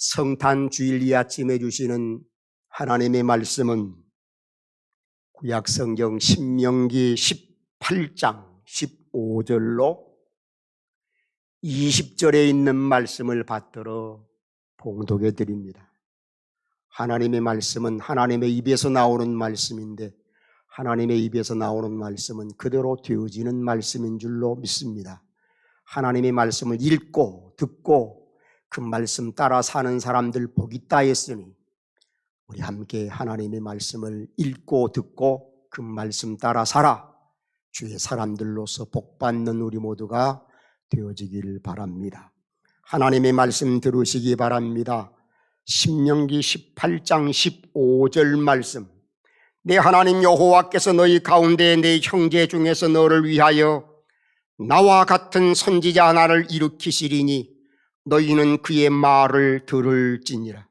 성탄 주일 이 아침에 주시는 하나님의 말씀은 구약 성경 신명기 18장 15절로 20절에 있는 말씀을 받들어 봉독해 드립니다. 하나님의 말씀은 하나님의 입에서 나오는 말씀인데 하나님의 입에서 나오는 말씀은 그대로 되어지는 말씀인 줄로 믿습니다. 하나님의 말씀을 읽고 듣고 그 말씀 따라 사는 사람들 복 있다 했으니 우리 함께 하나님의 말씀을 읽고 듣고 그 말씀 따라 살아 주의 사람들로서 복받는 우리 모두가 되어지길 바랍니다. 하나님의 말씀 들으시기 바랍니다. 신명기 18장 15절 말씀. 내 하나님 여호와께서 너희 가운데 내 형제 중에서 너를 위하여 나와 같은 선지자 하나를 일으키시리니 너희는 그의 말을 들을지니라.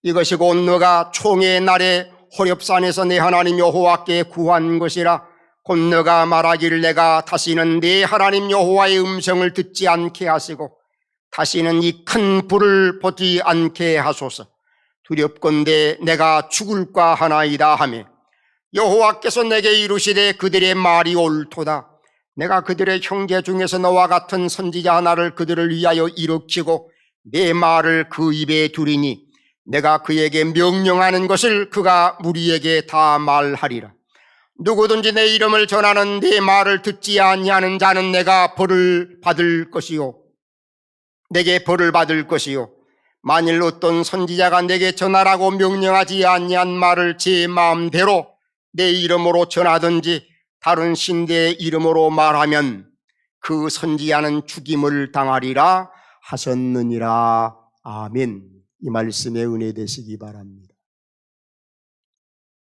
이것이 곧 너가 총의 날에 호렙산에서 내 하나님 여호와께 구한 것이라. 곧 너가 말하기를 내가 다시는 내 하나님 여호와의 음성을 듣지 않게 하시고 다시는 이 큰 불을 보지 않게 하소서. 두렵건대 내가 죽을까 하나이다 하며 여호와께서 내게 이르시되 그들의 말이 옳도다. 내가 그들의 형제 중에서 너와 같은 선지자 하나를 그들을 위하여 일으키고 내 말을 그 입에 두리니 내가 그에게 명령하는 것을 그가 무리에게 다 말하리라. 누구든지 내 이름을 전하는 내 말을 듣지 아니하는 자는 내가 벌을 받을 것이요 내게 벌을 받을 것이요 만일 어떤 선지자가 내게 전하라고 명령하지 아니한 말을 제 마음대로 내 이름으로 전하든지 다른 신대의 이름으로 말하면 그 선지자는 죽임을 당하리라 하셨느니라. 아멘. 이 말씀에 은혜 되시기 바랍니다.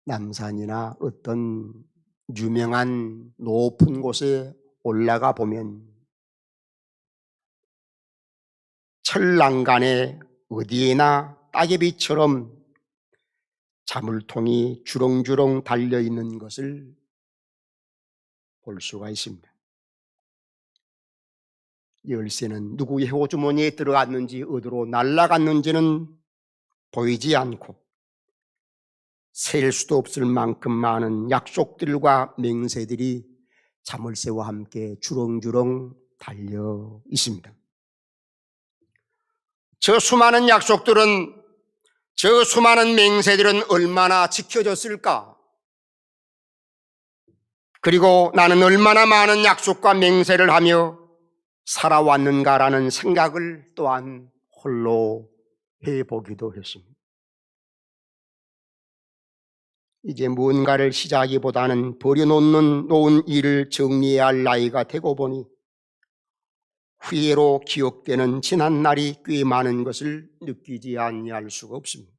남산이나 어떤 유명한 높은 곳에 올라가 보면 철랑간에 어디에나 따개비처럼 자물통이 주렁주렁 달려있는 것을 볼 수가 있습니다. 열쇠는 누구의 호주머니에 들어갔는지 어디로 날아갔는지는 보이지 않고 셀 수도 없을 만큼 많은 약속들과 맹세들이 자물쇠와 함께 주렁주렁 달려 있습니다. 저 수많은 약속들은, 저 수많은 맹세들은 얼마나 지켜졌을까? 그리고 나는 얼마나 많은 약속과 맹세를 하며 살아왔는가라는 생각을 또한 홀로 해보기도 했습니다. 이제 무언가를 시작하기보다는 버려놓은 일을 정리해야 할 나이가 되고 보니 후회로 기억되는 지난 날이 꽤 많은 것을 느끼지 아니할 수가 없습니다.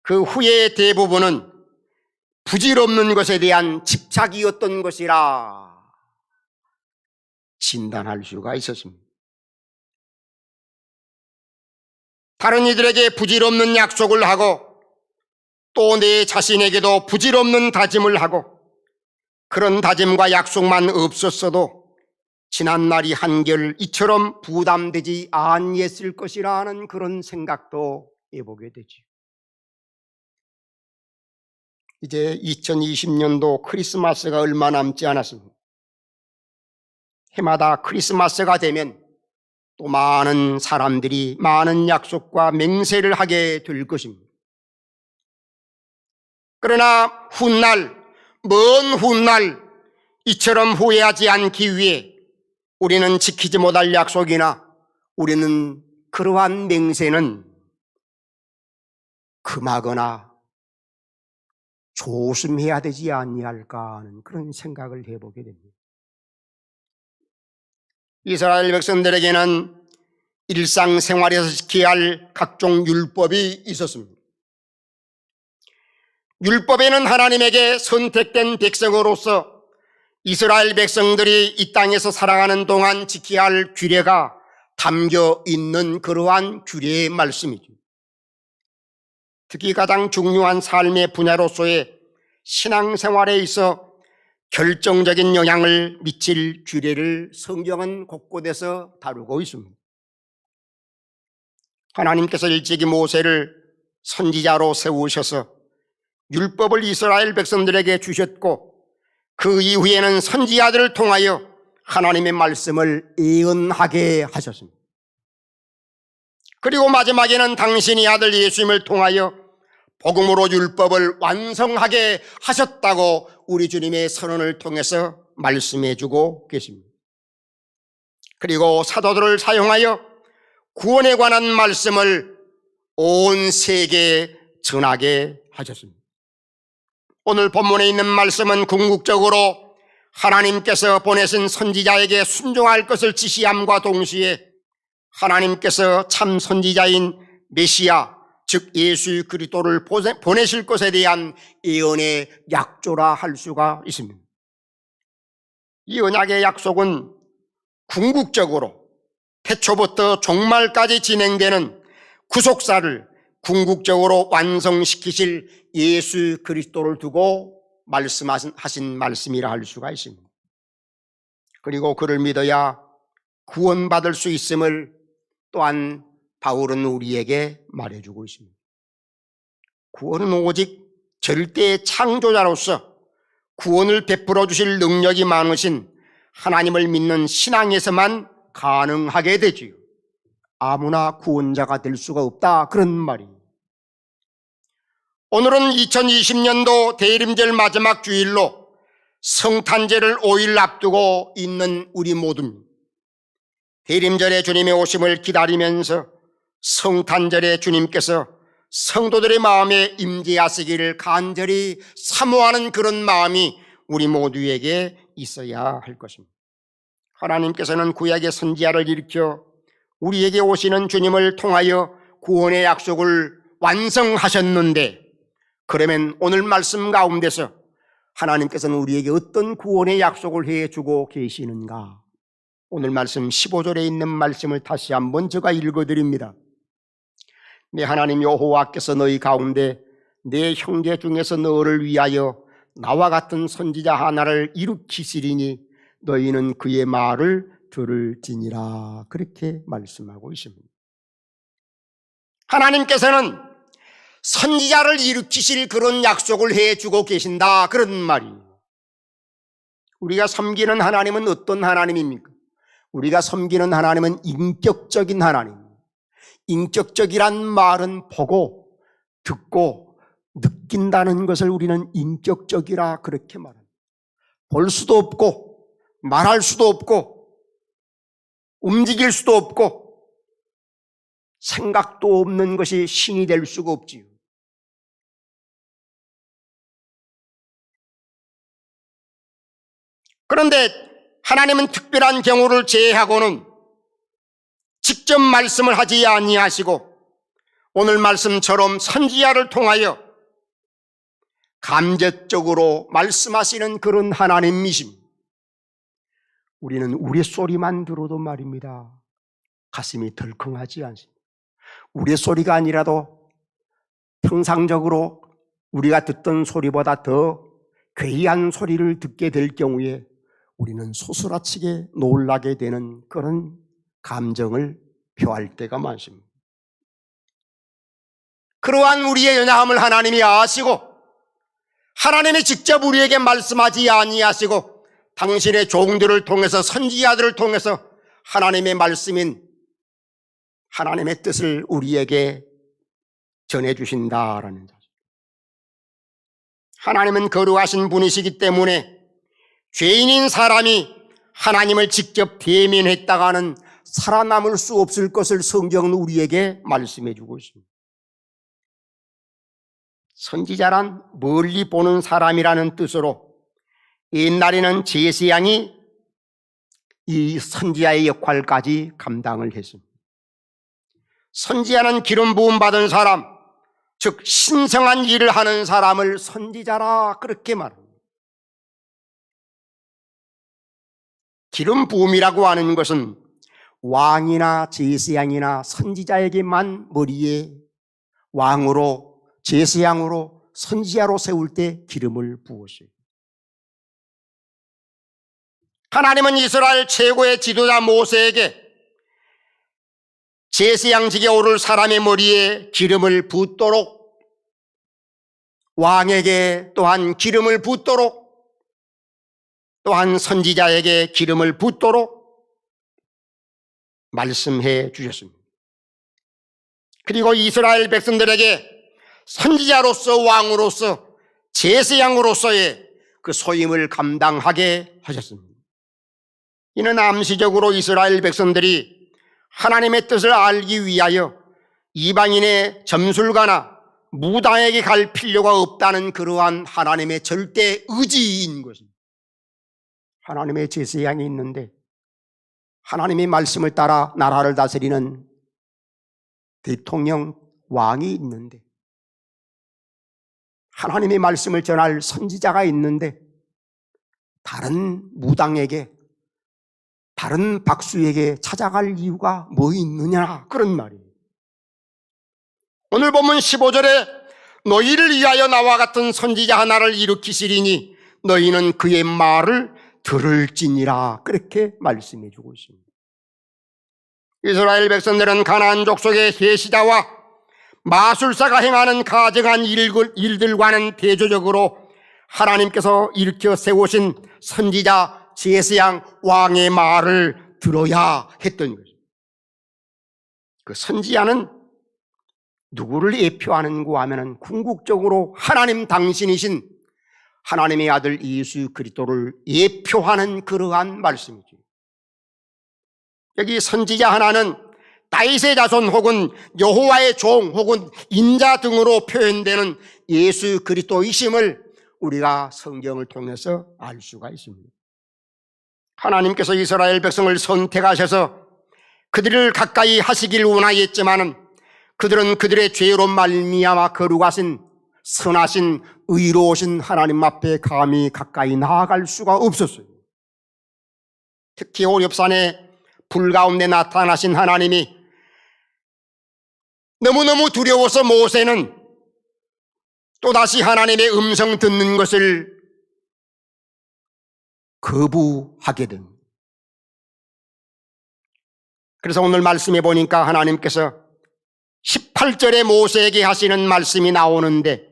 그 후회의 대부분은 부질없는 것에 대한 집착이었던 것이라 진단할 수가 있었습니다. 다른 이들에게 부질없는 약속을 하고 또 내 자신에게도 부질없는 다짐을 하고 그런 다짐과 약속만 없었어도 지난 날이 한결 이처럼 부담되지 아니했을 것이라 하는 그런 생각도 해보게 되죠. 이제 2020년도 크리스마스가 얼마 남지 않았습니다. 해마다 크리스마스가 되면 또 많은 사람들이 많은 약속과 맹세를 하게 될 것입니다. 그러나 훗날, 먼 훗날 이처럼 후회하지 않기 위해 우리는 지키지 못할 약속이나 우리는 그러한 맹세는 금하거나 조심해야 되지 아니할까 하는 그런 생각을 해보게 됩니다. 이스라엘 백성들에게는 일상생활에서 지켜야 할 각종 율법이 있었습니다. 율법에는 하나님에게 선택된 백성으로서 이스라엘 백성들이 이 땅에서 살아가는 동안 지켜야 할 규례가 담겨 있는 그러한 규례의 말씀이죠. 특히 가장 중요한 삶의 분야로서의 신앙생활에 있어 결정적인 영향을 미칠 규례를 성경은 곳곳에서 다루고 있습니다. 하나님께서 일찍이 모세를 선지자로 세우셔서 율법을 이스라엘 백성들에게 주셨고, 그 이후에는 선지자들을 통하여 하나님의 말씀을 예언하게 하셨습니다. 그리고 마지막에는 당신의 아들 예수님을 통하여 복음으로 율법을 완성하게 하셨다고 우리 주님의 선언을 통해서 말씀해 주고 계십니다. 그리고 사도들을 사용하여 구원에 관한 말씀을 온 세계에 전하게 하셨습니다. 오늘 본문에 있는 말씀은 궁극적으로 하나님께서 보내신 선지자에게 순종할 것을 지시함과 동시에 하나님께서 참 선지자인 메시아, 즉 예수 그리스도를 보내실 것에 대한 예언의 약조라 할 수가 있습니다. 이 언약의 약속은 궁극적으로 태초부터 종말까지 진행되는 구속사를 궁극적으로 완성시키실 예수 그리스도를 두고 말씀하신 말씀이라 할 수가 있습니다. 그리고 그를 믿어야 구원받을 수 있음을 또한 바울은 우리에게 말해주고 있습니다. 구원은 오직 절대의 창조자로서 구원을 베풀어 주실 능력이 많으신 하나님을 믿는 신앙에서만 가능하게 되지요. 아무나 구원자가 될 수가 없다, 그런 말입니다. 오늘은 2020년도 대림절 마지막 주일로 성탄절을 5일 앞두고 있는 우리 모두입니다. 대림절에 주님의 오심을 기다리면서 성탄절에 주님께서 성도들의 마음에 임재하시기를 간절히 사모하는 그런 마음이 우리 모두에게 있어야 할 것입니다. 하나님께서는 구약의 선지자를 일으켜 우리에게 오시는 주님을 통하여 구원의 약속을 완성하셨는데, 그러면 오늘 말씀 가운데서 하나님께서는 우리에게 어떤 구원의 약속을 해주고 계시는가? 오늘 말씀 15절에 있는 말씀을 다시 한번 제가 읽어드립니다. 내 하나님 여호와께서 너희 가운데 내 형제 중에서 너를 위하여 나와 같은 선지자 하나를 일으키시리니 너희는 그의 말을 들을지니라. 그렇게 말씀하고 있습니다. 하나님께서는 선지자를 일으키실 그런 약속을 해주고 계신다, 그런 말이에요. 우리가 섬기는 하나님은 어떤 하나님입니까? 우리가 섬기는 하나님은 인격적인 하나님. 인격적이란 말은 보고 듣고 느낀다는 것을 우리는 인격적이라 그렇게 말합니다. 볼 수도 없고 말할 수도 없고 움직일 수도 없고 생각도 없는 것이 신이 될 수가 없지요. 그런데 하나님은 특별한 경우를 제외하고는 직접 말씀을 하지 아니하시고 오늘 말씀처럼 선지자를 통하여 감적적으로 말씀하시는 그런 하나님이십니다. 우리는 우리 소리만 들어도 말입니다, 가슴이 덜컹하지 않습니다. 우리 소리가 아니라도 평상적으로 우리가 듣던 소리보다 더 괴이한 소리를 듣게 될 경우에 우리는 소스라치게 놀라게 되는 그런 감정을 표할 때가 많습니다. 그러한 우리의 연약함을 하나님이 아시고 하나님이 직접 우리에게 말씀하지 아니하시고 당신의 종들을 통해서 선지자들을 통해서 하나님의 말씀인 하나님의 뜻을 우리에게 전해주신다라는 사실. 하나님은 거룩하신 분이시기 때문에 죄인인 사람이 하나님을 직접 대면했다가는 살아남을 수 없을 것을 성경은 우리에게 말씀해 주고 있습니다. 선지자란 멀리 보는 사람이라는 뜻으로 옛날에는 제사장이 이 선지자의 역할까지 감당을 했습니다. 선지자는 기름 부음 받은 사람, 즉 신성한 일을 하는 사람을 선지자라 그렇게 말합니다. 기름 부음이라고 하는 것은 왕이나 제사장이나 선지자에게만 머리에 왕으로, 제사장으로, 선지자로 세울 때 기름을 부으셔요. 하나님은 이스라엘 최고의 지도자 모세에게 제사장직에 오를 사람의 머리에 기름을 붓도록, 왕에게 또한 기름을 붓도록, 또한 선지자에게 기름을 붓도록 말씀해 주셨습니다. 그리고 이스라엘 백성들에게 선지자로서, 왕으로서, 제사장으로서의 그 소임을 감당하게 하셨습니다. 이는 암시적으로 이스라엘 백성들이 하나님의 뜻을 알기 위하여 이방인의 점술가나 무당에게 갈 필요가 없다는 그러한 하나님의 절대 의지인 것입니다. 하나님의 제사장이 있는데, 하나님의 말씀을 따라 나라를 다스리는 대통령, 왕이 있는데, 하나님의 말씀을 전할 선지자가 있는데, 다른 무당에게, 다른 박수에게 찾아갈 이유가 뭐 있느냐, 그런 말이에요. 오늘 본문 15절에 너희를 위하여 나와 같은 선지자 하나를 일으키시리니 너희는 그의 말을 들을지니라, 그렇게 말씀해 주고 있습니다. 이스라엘 백성들은 가나안 족속의 계시자와 마술사가 행하는 가증한 일들과는 대조적으로 하나님께서 일으켜 세우신 선지자, 제사장, 왕의 말을 들어야 했던 것입니다. 그 선지자는 누구를 예표하는가 하면 궁극적으로 하나님 당신이신 하나님의 아들 예수 그리스도를 예표하는 그러한 말씀이죠. 여기 선지자 하나는 다윗의 자손 혹은 여호와의 종 혹은 인자 등으로 표현되는 예수 그리스도이심을 우리가 성경을 통해서 알 수가 있습니다. 하나님께서 이스라엘 백성을 선택하셔서 그들을 가까이 하시길 원하였지만은 그들은 그들의 죄로 말미암아 거룩하신 선하신 의로우신 하나님 앞에 감히 가까이 나아갈 수가 없었어요. 특히 오렙산에 불 가운데 나타나신 하나님이 너무너무 두려워서 모세는 또다시 하나님의 음성 듣는 것을 거부하게 됩니다. 그래서 오늘 말씀해 보니까 하나님께서 18절에 모세에게 하시는 말씀이 나오는데,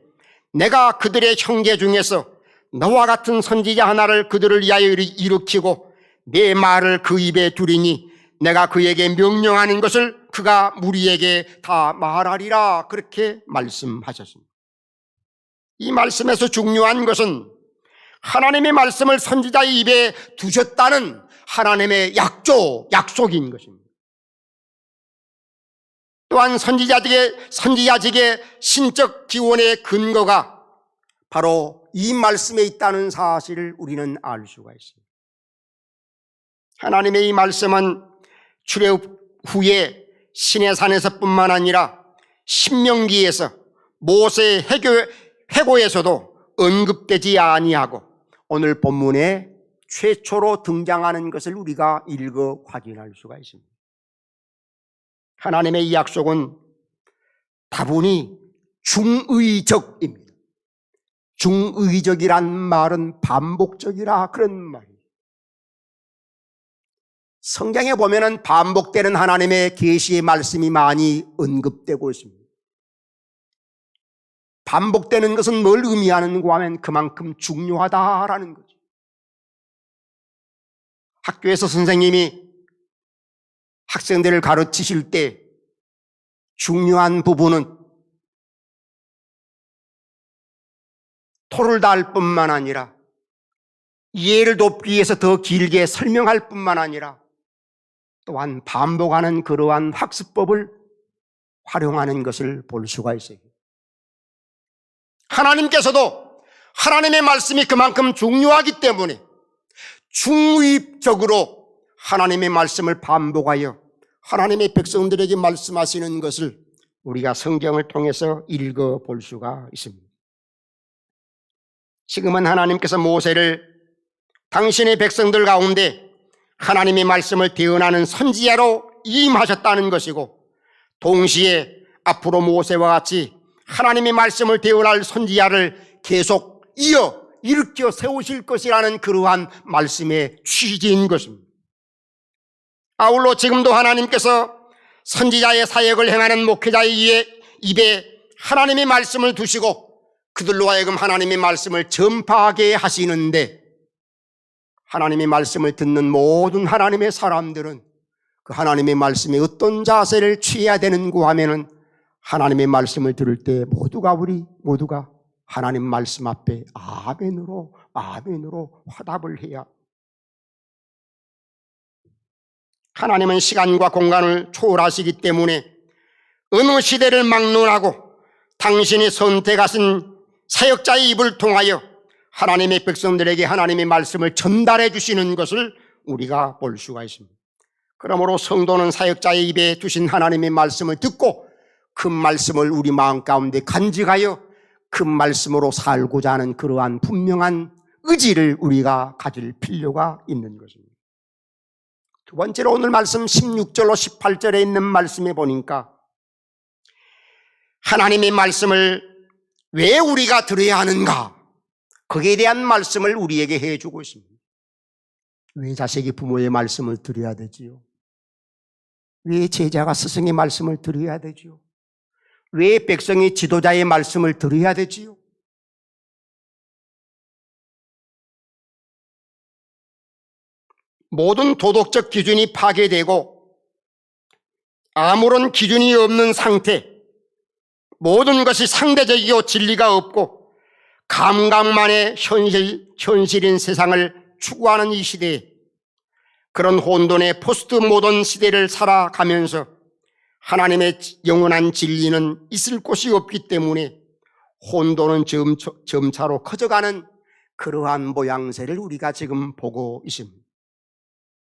내가 그들의 형제 중에서 너와 같은 선지자 하나를 그들을 위하여 일으키고 내 말을 그 입에 두리니 내가 그에게 명령하는 것을 그가 무리에게 다 말하리라, 그렇게 말씀하셨습니다. 이 말씀에서 중요한 것은 하나님의 말씀을 선지자의 입에 두셨다는 하나님의 약속인 것입니다. 또한 선지자직의 신적 기원의 근거가 바로 이 말씀에 있다는 사실을 우리는 알 수가 있습니다. 하나님의 이 말씀은 출애굽 후에 시내산에서뿐만 아니라 신명기에서 모세의 회고에서도 언급되지 아니하고 오늘 본문에 최초로 등장하는 것을 우리가 읽어 확인할 수가 있습니다. 하나님의 이 약속은 다분히 중의적입니다. 중의적이란 말은 반복적이라, 그런 말이에요. 성경에 보면은 반복되는 하나님의 계시의 말씀이 많이 언급되고 있습니다. 반복되는 것은 뭘 의미하는가 하면 그만큼 중요하다라는 거죠. 학교에서 선생님이 학생들을 가르치실 때 중요한 부분은 토를 다할 뿐만 아니라 이해를 돕기 위해서 더 길게 설명할 뿐만 아니라 또한 반복하는 그러한 학습법을 활용하는 것을 볼 수가 있어요. 하나님께서도 하나님의 말씀이 그만큼 중요하기 때문에 중의적으로 하나님의 말씀을 반복하여 하나님의 백성들에게 말씀하시는 것을 우리가 성경을 통해서 읽어볼 수가 있습니다. 지금은 하나님께서 모세를 당신의 백성들 가운데 하나님의 말씀을 대언하는 선지자로 임하셨다는 것이고, 동시에 앞으로 모세와 같이 하나님의 말씀을 대언할 선지자를 계속 일으켜 세우실 것이라는 그러한 말씀의 취지인 것입니다. 아울러 지금도 하나님께서 선지자의 사역을 행하는 목회자의 입에 하나님의 말씀을 두시고 그들로 하여금 하나님의 말씀을 전파하게 하시는데, 하나님의 말씀을 듣는 모든 하나님의 사람들은 그 하나님의 말씀에 어떤 자세를 취해야 되는가 하면은, 하나님의 말씀을 들을 때 우리 모두가 하나님 말씀 앞에 아멘으로 화답을 해야. 하나님은 시간과 공간을 초월하시기 때문에 어느 시대를 막론하고 당신이 선택하신 사역자의 입을 통하여 하나님의 백성들에게 하나님의 말씀을 전달해 주시는 것을 우리가 볼 수가 있습니다. 그러므로 성도는 사역자의 입에 두신 하나님의 말씀을 듣고 그 말씀을 우리 마음 가운데 간직하여 그 말씀으로 살고자 하는 그러한 분명한 의지를 우리가 가질 필요가 있는 것입니다. 두 번째로 오늘 말씀 16절로 18절에 있는 말씀에 보니까 하나님의 말씀을 왜 우리가 들어야 하는가, 거기에 대한 말씀을 우리에게 해주고 있습니다. 왜 자식이 부모의 말씀을 들어야 되지요? 왜 제자가 스승의 말씀을 들어야 되지요? 왜 백성이 지도자의 말씀을 들어야 되지요? 모든 도덕적 기준이 파괴되고 아무런 기준이 없는 상태, 모든 것이 상대적이고 진리가 없고 감각만의 현실인 세상을 추구하는 이 시대에, 그런 혼돈의 포스트 모던 시대를 살아가면서 하나님의 영원한 진리는 있을 곳이 없기 때문에 혼돈은 점차로 커져가는 그러한 모양새를 우리가 지금 보고 있습니다.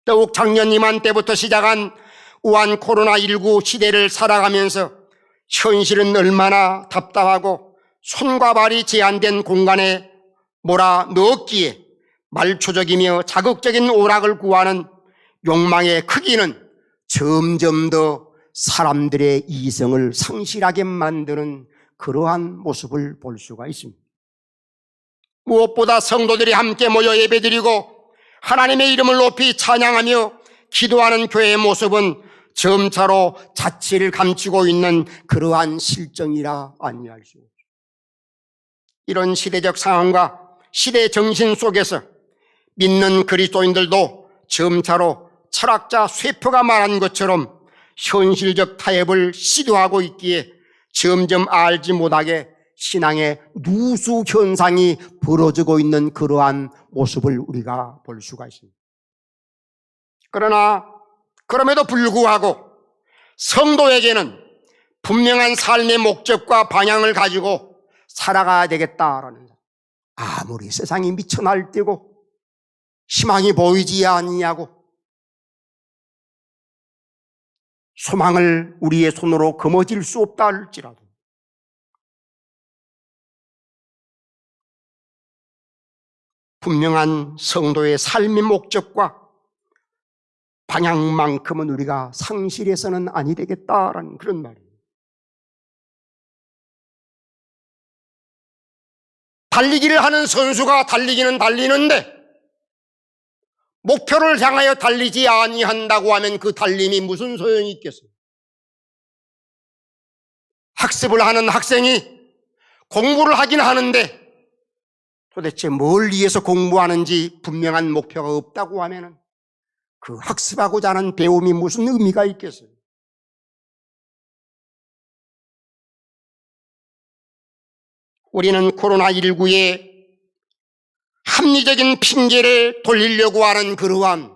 더욱 작년 이맘때부터 시작한 우한 코로나19 시대를 살아가면서 현실은 얼마나 답답하고 손과 발이 제한된 공간에 몰아넣었기에 말초적이며 자극적인 오락을 구하는 욕망의 크기는 점점 더 사람들의 이성을 상실하게 만드는 그러한 모습을 볼 수가 있습니다. 무엇보다 성도들이 함께 모여 예배드리고 하나님의 이름을 높이 찬양하며 기도하는 교회의 모습은 점차로 자취를 감추고 있는 그러한 실정이라 아니할 수 없습니다. 이런 시대적 상황과 시대 정신 속에서 믿는 그리스도인들도 점차로 철학자 쇠표가 말한 것처럼 현실적 타협을 시도하고 있기에 점점 알지 못하게 신앙의 누수 현상이 벌어지고 있는 그러한 모습을 우리가 볼 수가 있습니다. 그러나 그럼에도 불구하고 성도에게는 분명한 삶의 목적과 방향을 가지고 살아가야 되겠다라는, 아무리 세상이 미쳐 날뛰고 희망이 보이지 아니하고 소망을 우리의 손으로 거머쥘 수 없다 할지라도 분명한 성도의 삶의 목적과 방향만큼은 우리가 상실해서는 아니 되겠다라는 그런 말이에요. 달리기를 하는 선수가 달리기는 달리는데 목표를 향하여 달리지 아니한다고 하면 그 달림이 무슨 소용이 있겠어요? 학습을 하는 학생이 공부를 하긴 하는데 도대체 뭘 위해서 공부하는지 분명한 목표가 없다고 하면 그 학습하고자 하는 배움이 무슨 의미가 있겠어요? 우리는 코로나19에 합리적인 핑계를 돌리려고 하는 그러한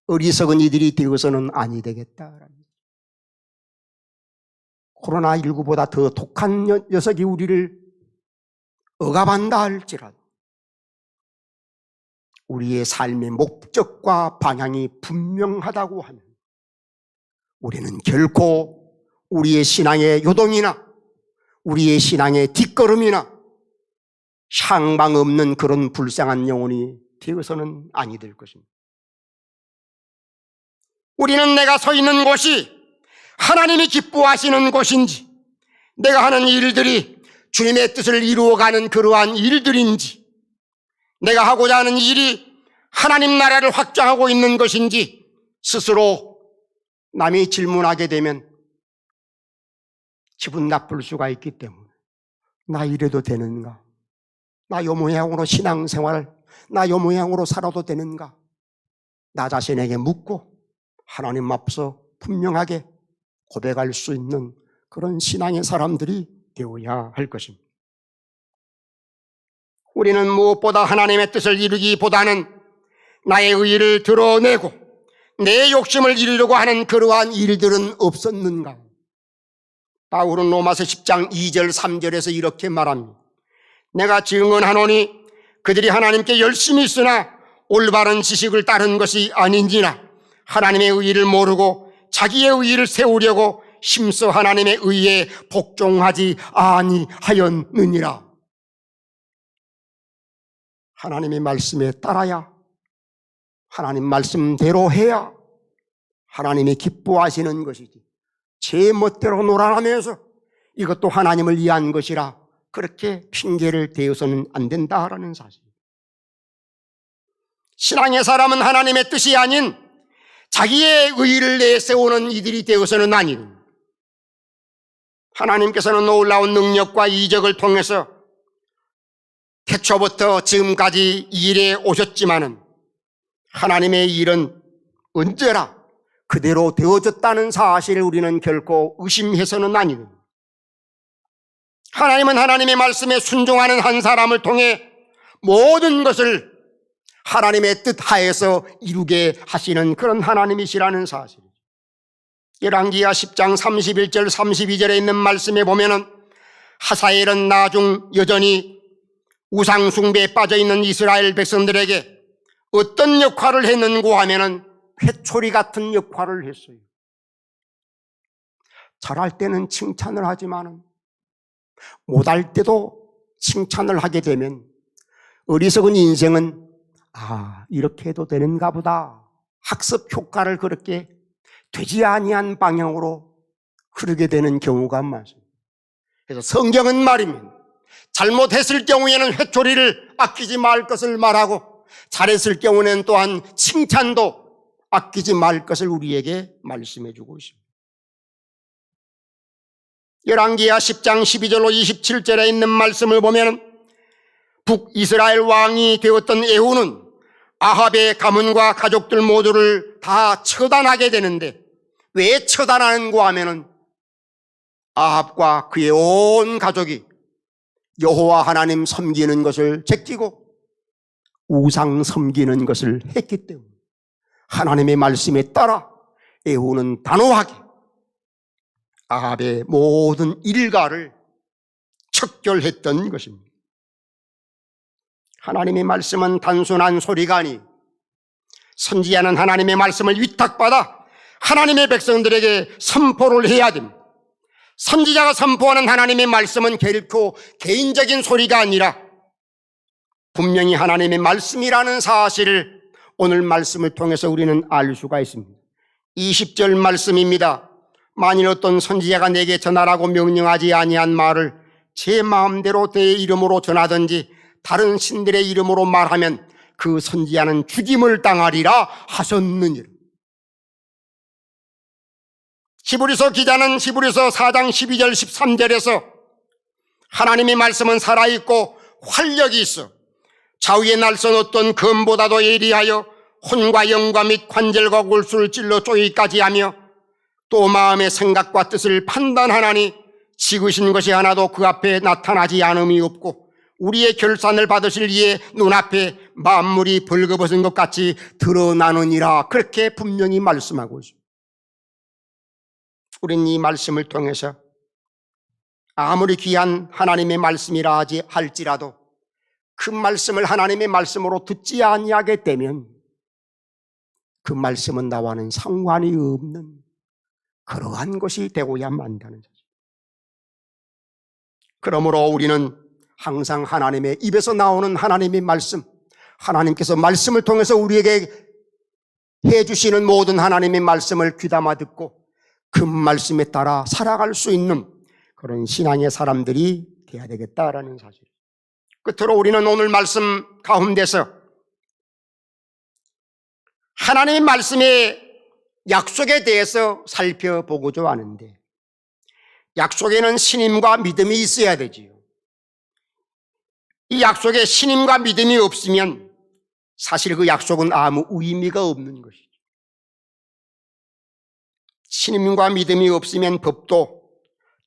어리석은 이들이 되어서는 아니 되겠다. 코로나19보다 더 독한 녀석이 우리를 억압한다 할지라도 우리의 삶의 목적과 방향이 분명하다고 하면 우리는 결코 우리의 신앙의 요동이나 우리의 신앙의 뒷걸음이나 향방 없는 그런 불쌍한 영혼이 되어서는 아니 될 것입니다. 우리는 내가 서 있는 곳이 하나님이 기뻐하시는 곳인지, 내가 하는 일들이 주님의 뜻을 이루어가는 그러한 일들인지, 내가 하고자 하는 일이 하나님 나라를 확장하고 있는 것인지 스스로 남이 질문하게 되면 기분 나쁠 수가 있기 때문에 나 이래도 되는가? 나 요 모양으로 신앙생활, 나 요 모양으로 살아도 되는가? 나 자신에게 묻고 하나님 앞서 분명하게 고백할 수 있는 그런 신앙의 사람들이 되어야 할 것입니다. 우리는 무엇보다 하나님의 뜻을 이루기보다는 나의 의의를 드러내고 내 욕심을 이루려고 하는 그러한 일들은 없었는가? 바울은 로마서 10장 2절 3절에서 이렇게 말합니다. 내가 증언하노니 그들이 하나님께 열심히 있으나 올바른 지식을 따른 것이 아닌지나 하나님의 의의를 모르고 자기의 의의를 세우려고 힘써 하나님의 의의에 복종하지 아니하였느니라. 하나님의 말씀에 따라야, 하나님 말씀대로 해야 하나님이 기뻐하시는 것이지 제 멋대로 놀아나면서 이것도 하나님을 위한 것이라 그렇게 핑계를 대어서는 안 된다라는 사실. 신앙의 사람은 하나님의 뜻이 아닌 자기의 의의를 내세우는 이들이 되어서는 아니니, 하나님께서는 놀라운 능력과 이적을 통해서 태초부터 지금까지 일해 오셨지만은 하나님의 일은 언제나 그대로 되어졌다는 사실을 우리는 결코 의심해서는 아니니, 하나님은 하나님의 말씀에 순종하는 한 사람을 통해 모든 것을 하나님의 뜻 하에서 이루게 하시는 그런 하나님이시라는 사실이죠. 열왕기하 10장 31절 32절에 있는 말씀에 보면은 하사엘은 나중 여전히 우상 숭배에 빠져있는 이스라엘 백성들에게 어떤 역할을 했는고 하면은 회초리 같은 역할을 했어요. 잘할 때는 칭찬을 하지만은 못할 때도 칭찬을 하게 되면 어리석은 인생은 이렇게 해도 되는가 보다, 학습 효과를 그렇게 되지 아니한 방향으로 흐르게 되는 경우가 많습니다. 그래서 성경은 말입니다. 잘못했을 경우에는 회초리를 아끼지 말 것을 말하고 잘했을 경우에는 또한 칭찬도 아끼지 말 것을 우리에게 말씀해 주고 있습니다. 열왕기하 10장 12절로 27절에 있는 말씀을 보면 북이스라엘 왕이 되었던 에후는 아합의 가문과 가족들 모두를 다 처단하게 되는데, 왜 처단하는가 하면은 아합과 그의 온 가족이 여호와 하나님 섬기는 것을 제끼고 우상 섬기는 것을 했기 때문에 하나님의 말씀에 따라 에후는 단호하게 아합의 모든 일가를 척결했던 것입니다. 하나님의 말씀은 단순한 소리가 아니, 선지자는 하나님의 말씀을 위탁받아 하나님의 백성들에게 선포를 해야 됩니다. 선지자가 선포하는 하나님의 말씀은 결코 개인적인 소리가 아니라 분명히 하나님의 말씀이라는 사실을 오늘 말씀을 통해서 우리는 알 수가 있습니다. 20절 말씀입니다. 만일 어떤 선지자가 내게 전하라고 명령하지 아니한 말을 제 마음대로 내 이름으로 전하든지 다른 신들의 이름으로 말하면 그 선지자는 죽임을 당하리라 하셨느니라. 히브리서 기자는 히브리서 4장 12절 13절에서 하나님의 말씀은 살아있고 활력이 있어 좌우에 날선 어떤 검보다도 예리하여 혼과 영과 및 관절과 골수를 찔러 쪼개기까지 하며 또 마음의 생각과 뜻을 판단하나니 지으신 것이 하나도 그 앞에 나타나지 않음이 없고 우리의 결산을 받으실 이의 눈앞에 만물이 벌거벗은 것 같이 드러나느니라. 그렇게 분명히 말씀하고 있습니다. 우리는 이 말씀을 통해서 아무리 귀한 하나님의 말씀이라 할지라도 그 말씀을 하나님의 말씀으로 듣지 아니하게 되면 그 말씀은 나와는 상관이 없는 그러한 것이 되고야 만다는 거죠. 그러므로 우리는 항상 하나님의 입에서 나오는 하나님의 말씀, 하나님께서 말씀을 통해서 우리에게 해주시는 모든 하나님의 말씀을 귀담아 듣고 그 말씀에 따라 살아갈 수 있는 그런 신앙의 사람들이 되어야 되겠다라는 사실. 끝으로 우리는 오늘 말씀 가운데서 하나님의 말씀에 약속에 대해서 살펴보고자 하는데, 약속에는 신임과 믿음이 있어야 되지요. 이 약속에 신임과 믿음이 없으면 사실 그 약속은 아무 의미가 없는 것이죠. 신임과 믿음이 없으면 법도,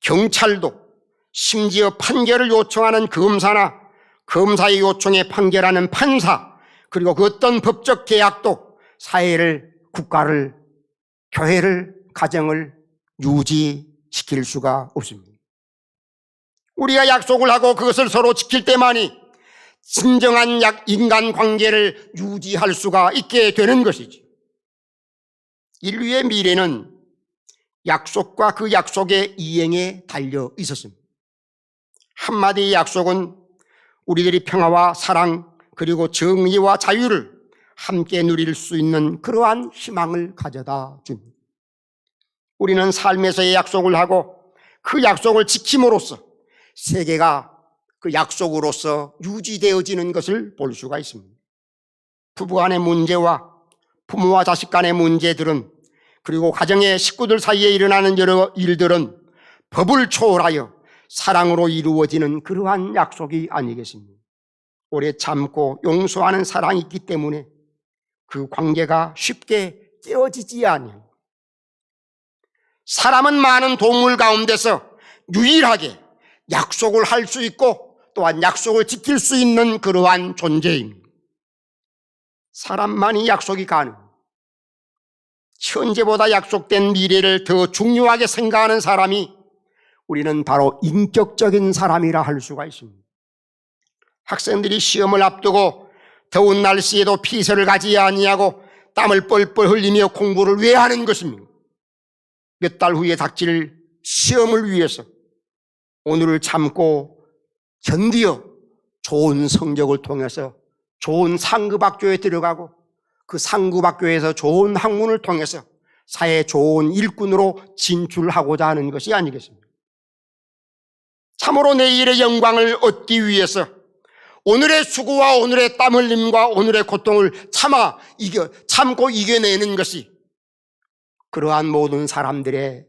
경찰도, 심지어 판결을 요청하는 검사나 검사의 요청에 판결하는 판사, 그리고 그 어떤 법적 계약도 사회를, 국가를, 교회를, 가정을 유지시킬 수가 없습니다. 우리가 약속을 하고 그것을 서로 지킬 때만이 진정한 인간관계를 유지할 수가 있게 되는 것이죠. 인류의 미래는 약속과 그 약속의 이행에 달려 있었습니다. 한마디의 약속은 우리들이 평화와 사랑 그리고 정의와 자유를 함께 누릴 수 있는 그러한 희망을 가져다 줍니다. 우리는 삶에서의 약속을 하고 그 약속을 지킴으로써 세계가 그 약속으로서 유지되어지는 것을 볼 수가 있습니다. 부부간의 문제와 부모와 자식 간의 문제들은, 그리고 가정의 식구들 사이에 일어나는 여러 일들은 법을 초월하여 사랑으로 이루어지는 그러한 약속이 아니겠습니까? 오래 참고 용서하는 사랑이 있기 때문에 그 관계가 쉽게 깨어지지 않아요. 사람은 많은 동물 가운데서 유일하게 약속을 할 수 있고 또한 약속을 지킬 수 있는 그러한 존재입니다. 사람만이 약속이 가능합니다. 현재보다 약속된 미래를 더 중요하게 생각하는 사람이 우리는 바로 인격적인 사람이라 할 수가 있습니다. 학생들이 시험을 앞두고 더운 날씨에도 피서를 가지 아니하고 땀을 뻘뻘 흘리며 공부를 왜 하는 것입니까? 몇 달 후에 닥칠 시험을 위해서 오늘을 참고 견디어 좋은 성적을 통해서 좋은 상급학교에 들어가고 그 상급학교에서 좋은 학문을 통해서 사회에 좋은 일꾼으로 진출하고자 하는 것이 아니겠습니까? 참으로 내일의 영광을 얻기 위해서 오늘의 수고와 오늘의 땀 흘림과 오늘의 고통을 참고 이겨내는 것이 그러한 모든 사람들의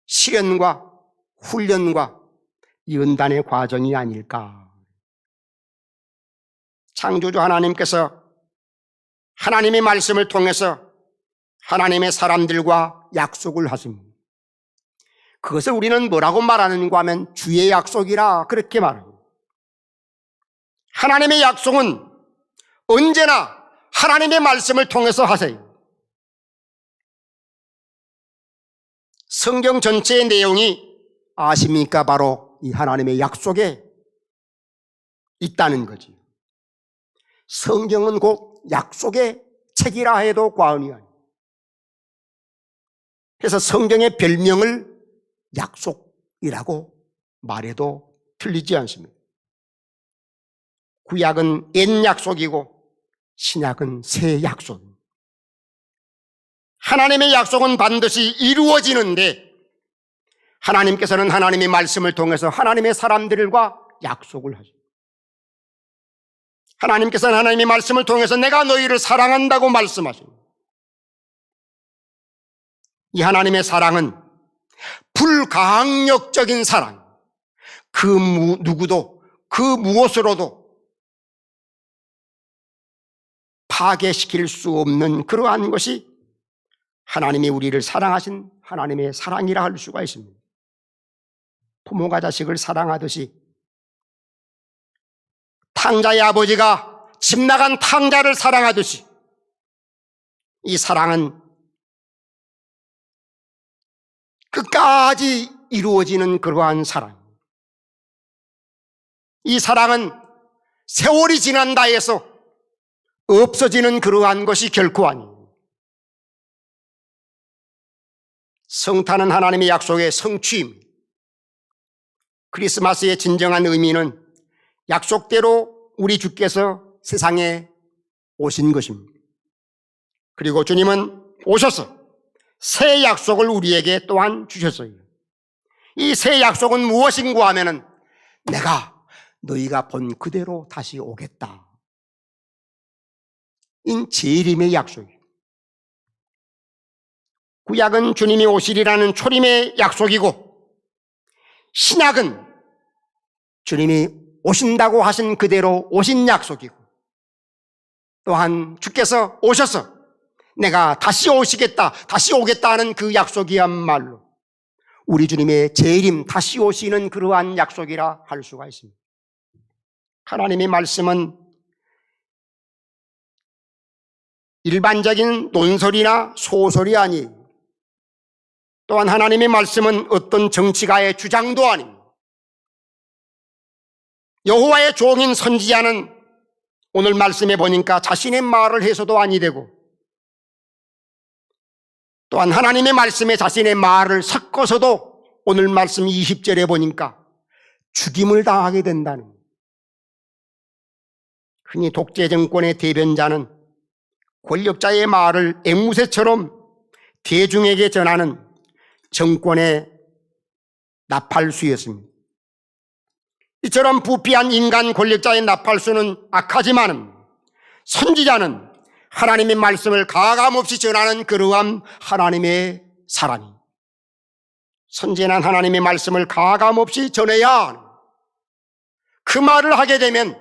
시련과 훈련과 연단의 과정이 아닐까. 창조주 하나님께서 하나님의 말씀을 통해서 하나님의 사람들과 약속을 하십니다. 그것을 우리는 뭐라고 말하는가 하면 주의 약속이라 그렇게 말합니다. 하나님의 약속은 언제나 하나님의 말씀을 통해서 하세요. 성경 전체의 내용이 아십니까? 바로 이 하나님의 약속에 있다는 거지. 성경은 곧 약속의 책이라 해도 과언이 아니에요. 그래서 성경의 별명을 약속이라고 말해도 틀리지 않습니다. 구약은 옛 약속이고 신약은 새 약속입니다. 하나님의 약속은 반드시 이루어지는데 하나님께서는 하나님의 말씀을 통해서 하나님의 사람들과 약속을 하십니다. 하나님께서는 하나님의 말씀을 통해서 내가 너희를 사랑한다고 말씀하십니다. 이 하나님의 사랑은 불가항력적인 사랑, 그 누구도 그 무엇으로도 파괴시킬 수 없는 그러한 것이 하나님이 우리를 사랑하신 하나님의 사랑이라 할 수가 있습니다. 부모가 자식을 사랑하듯이 탕자의 아버지가 집 나간 탕자를 사랑하듯이 이 사랑은 끝까지 이루어지는 그러한 사랑. 이 사랑은 세월이 지난다 해서 없어지는 그러한 것이 결코 아니에요. 성탄은 하나님의 약속의 성취입니다. 크리스마스의 진정한 의미는 약속대로 우리 주께서 세상에 오신 것입니다. 그리고 주님은 오셔서 새 약속을 우리에게 또한 주셨어요. 이 새 약속은 무엇인가 하면은 내가 너희가 본 그대로 다시 오겠다. 이 재림의 약속이에요. 구약은 주님이 오시리라는 초림의 약속이고 신약은 주님이 오신다고 하신 그대로 오신 약속이고 또한 주께서 오셔서 내가 다시 오시겠다, 다시 오겠다 하는 그 약속이야말로 우리 주님의 재림, 다시 오시는 그러한 약속이라 할 수가 있습니다. 하나님의 말씀은 일반적인 논설이나 소설이 아니에요. 또한 하나님의 말씀은 어떤 정치가의 주장도 아닙니다. 여호와의 종인 선지자는 오늘 말씀에 보니까 자신의 말을 해서도 아니 되고 또한 하나님의 말씀에 자신의 말을 섞어서도 오늘 말씀 20절에 보니까 죽임을 당하게 된다는 거예요. 흔히 독재 정권의 대변자는 권력자의 말을 앵무새처럼 대중에게 전하는 정권의 나팔수였습니다. 이처럼 부패한 인간 권력자의 나팔수는 악하지만 선지자는 하나님의 말씀을 가감없이 전하는 그러한 하나님의 사람이 선지자는 하나님의 말씀을 가감없이 전해야 하는 그 말을 하게 되면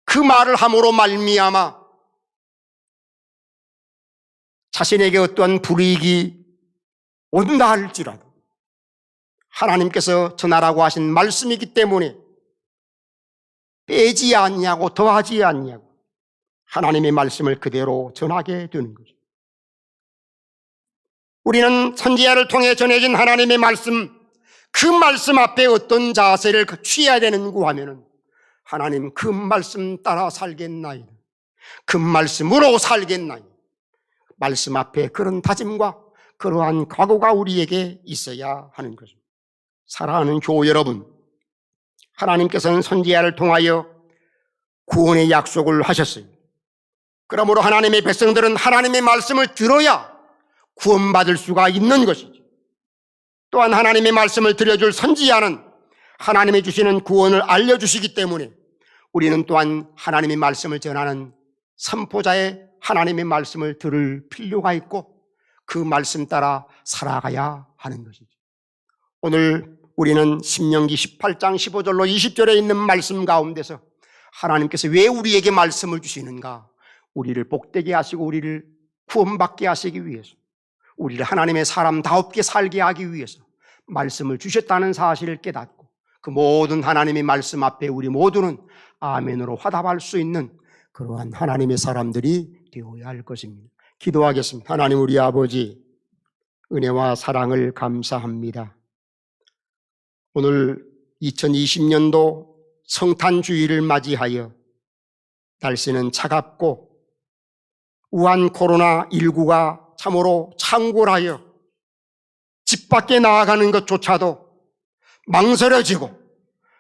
그 말을 함으로 말미암아 자신에게 어떠한 불이익이 온다 할지라도 하나님께서 전하라고 하신 말씀이기 때문에 빼지 않냐고 더하지 않냐고 하나님의 말씀을 그대로 전하게 되는 거죠. 우리는 선지자를 통해 전해진 하나님의 말씀, 그 말씀 앞에 어떤 자세를 취해야 되는가 하면은 하나님 그 말씀 따라 살겠나이다, 그 말씀으로 살겠나이다, 말씀 앞에 그런 다짐과 그러한 각오가 우리에게 있어야 하는 것입니다. 사랑하는 교우 여러분, 하나님께서는 선지자를 통하여 구원의 약속을 하셨어요. 그러므로 하나님의 백성들은 하나님의 말씀을 들어야 구원받을 수가 있는 것이죠. 또한 하나님의 말씀을 들려줄 선지자는 하나님이 주시는 구원을 알려주시기 때문에 우리는 또한 하나님의 말씀을 전하는 선포자의 하나님의 말씀을 들을 필요가 있고 그 말씀 따라 살아가야 하는 것이죠. 오늘 우리는 신명기 18장 15절로 20절에 있는 말씀 가운데서 하나님께서 왜 우리에게 말씀을 주시는가, 우리를 복되게 하시고 우리를 구원받게 하시기 위해서, 우리를 하나님의 사람다웁게 살게 하기 위해서 말씀을 주셨다는 사실을 깨닫고 그 모든 하나님의 말씀 앞에 우리 모두는 아멘으로 화답할 수 있는 그러한 하나님의 사람들이 되어야 할 것입니다. 기도하겠습니다. 하나님 우리 아버지, 은혜와 사랑을 감사합니다. 오늘 2020년도 성탄주의를 맞이하여 날씨는 차갑고 우한 코로나19가 참으로 창궐하여 집 밖에 나아가는 것조차도 망설여지고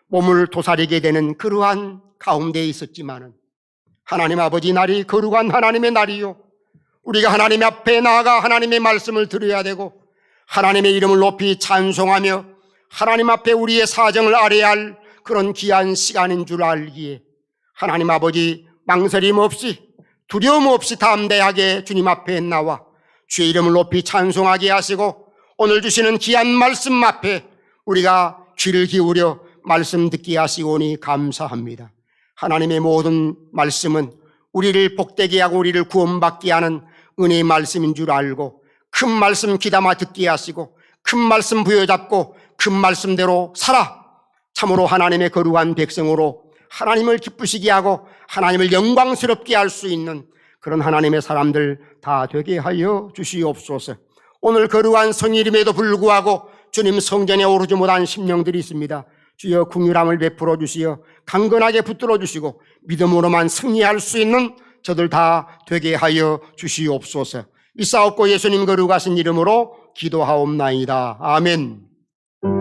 몸을 도사리게 되는 그러한 가운데에 있었지만은 하나님 아버지, 날이 거룩한 하나님의 날이요, 우리가 하나님 앞에 나아가 하나님의 말씀을 들어야 되고 하나님의 이름을 높이 찬송하며 하나님 앞에 우리의 사정을 아뢰야 할 그런 귀한 시간인 줄 알기에 하나님 아버지, 망설임 없이 두려움 없이 담대하게 주님 앞에 나와 주의 이름을 높이 찬송하게 하시고 오늘 주시는 귀한 말씀 앞에 우리가 귀를 기울여 말씀 듣게 하시오니 감사합니다. 하나님의 모든 말씀은 우리를 복되게 하고 우리를 구원받게 하는 은혜의 말씀인 줄 알고 큰 말씀 귀담아 듣게 하시고 큰 말씀 부여잡고 큰 말씀대로 살아 참으로 하나님의 거룩한 백성으로 하나님을 기쁘시게 하고 하나님을 영광스럽게 할 수 있는 그런 하나님의 사람들 다 되게 하여 주시옵소서. 오늘 거룩한 성일임에도 불구하고 주님 성전에 오르지 못한 심령들이 있습니다. 주여 긍휼함을 베풀어 주시어 강건하게 붙들어 주시고 믿음으로만 승리할 수 있는 저들 다 되게 하여 주시옵소서. 이사옵고 예수님 거룩하신 이름으로 기도하옵나이다. 아멘.